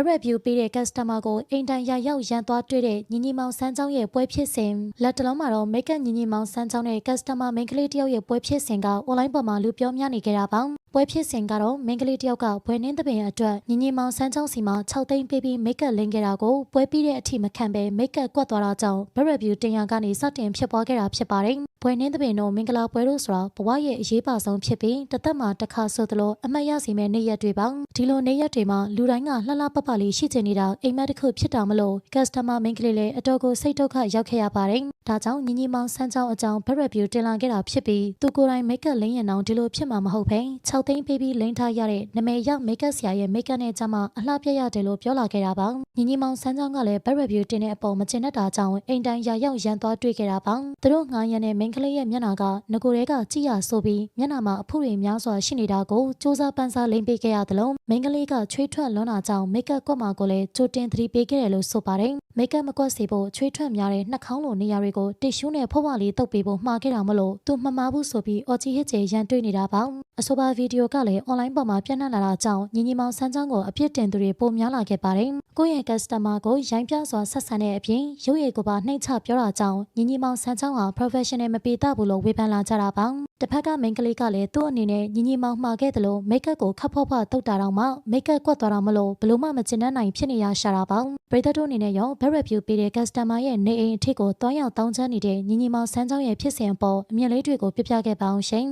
ဘက်ရက်ဗျူးပေးတဲ့ customer ကိုအိမ်တိုင်ရရောက်ရန်သွားတွေ့တဲ့ညီညီမောင်စန်းချောင်းရဲ့ပွဲဖြစ်စဉ်လက်တလုံးမှာတော့ make up ညီညီမောင်စန်းချောင်းနဲ့ customer မိန်းကလေးတယောက်ရဲ့ပွဲဖြစ်စဉ်က online ပေါ်မှာလူပြောများနေကြတာပါပွဲဖြစ်စဉ်ကတော့မိန်းကလေးတယောက်ကဘွယ်နှင်းသပင်အတွက်ညီညီမောင်စန်းချောင်းစီမှာ6သိန်းပေးပြီး make up လင်းခဲ့တာကိုပွဲပြီးတဲ့အထိမခံပဲ make up ကွက်သွားတာကြောင့် ဘက်ရက်ဗျူးတင်ရကနေစတင်ဖြစ်ပွားခဲ့တာဖြစ်ပါတယ်ဘွယ်နှင်းသပင်တို့မင်္ဂလာပွဲတို့ဆိုတာဘဝရဲ့အရေးပါဆုံးဖြစ်ပြီးတစ်သက်မှာတစ်ခါဆိုသလိုအမှတ်ရစီမဲ့နေ့ရက်တွေပါဒီလိုနေ့ရက်တွေမှာလူတိုင်းကလှလှပပလေးရှိချင်နေတာအိမ်မက်တစ်ခုဖြစ်တာမလို့ customer မိန်းကလေးလည်းအတော်ကိုစိတ်ဒုက္ခရောက်ခဲ့ရပါတယ်ဒါကြောင့်ညီညီမောင်စန်းချောင်းအကြောင်းဘက်ရက်ဗျူးတင်လာခဲ့တာဖြစ်ပြီးသူကိုယ်တိုင် make up လင်းရင်တော့ဒီလိုဖြစ်မှာမဟုတ်ဘဲ6သိန်းပေးပြီးလိမ့်ထားရတဲ့နာမည်ရောက် make up ဆရာရဲ့ make up နဲ့ကြမှာအလှပြရတယ်လို့ပြောလာခဲ့တာပါညီညီမောင်စန်းချောင်းကလည်းဘက်ရက်ဗျူးတင်တဲ့အပေါ်မကျင်တတ်တာကြောင့်အိမ်တိုင်ရရောက်ရန်သွားတွေ့ခဲ့တာပါသူတို့ငှားရမ်းတဲ့မိန်းကလေးရဲ့မျက်နှာကငကိုတွေကကြည့်ရဆိုပြီးမျက်နှာမှာအဖုတွေများစွာရှိနေတာကိုစူးစမ်းပန်းစားလိမ့်ပေးခဲ့ရသလိုမိန်းကလေးကချွေးထွက်လွန်းတာကြောင့် make up ကွက်မှာကိုလည်းကြိုတင်သတိပေးခဲ့တယ်လို့ဆိုပါတယ်make up မကွက်စေဖို့ချွေးထွက်များတဲ့နှာခေါင်းလိုနေရာတွေကိုတစ်ရှူးနဲ့ဖွားဖွားလေးတုပ်ပေးဖို့မှားခဲ့တာမလို့သူမမှားဘူးဆိုပြီးအော်ကြီးဟစ်ချေရန်တွေ့နေတာပါအဆိုပါဗီဒီယိုကလည်း online ပေါ်မှာပြန့်နှံ့လာတာကြောင့်ညီညီမောင်စန်းချောင်းကိုအပြစ်တင်သူတွေပိုများလာခဲ့ပါတယ်ကိုယ့်ရဲ့ customer ကိုရိုင်းပြစွာဆက်ဆံတဲ့အပြင်ရုပ်ရည်ကိုပါနှိမ့်ချပြောတာကြောင့်ညီညီမောင်စန်းချောင်းဟာ professional မပေတဘူးလို့ဝေဖန်လာကြတာပါတစ်ဖက်ကမိန်းကလေးကလည်းသူ့အနေနဲ့ညီညီမောင်မှာခဲ့တယ်လို့ make up ကိုခပ်ဖော့ဖော့တုတ်တာတော့မှ make up ကွက်သွားတာမလို့ဘလို့မှမကျင်တတ်နိုင်ဖြစ်နေရရှာတာပါပရိသတ်တို့အနေနဲ့ရော bad review ပေးတဲ့ customer ရဲ့နေအိမ်အထိကိုတွားရောက်တောင်းချမ်းနေတဲ့ညီညီမောင်စန်းချောင်းရဲ့ဖြစ်စဉ်အပေါ်အမြင်လေးတွေကိုပြပြခဲ့ပါအောင်ရှင်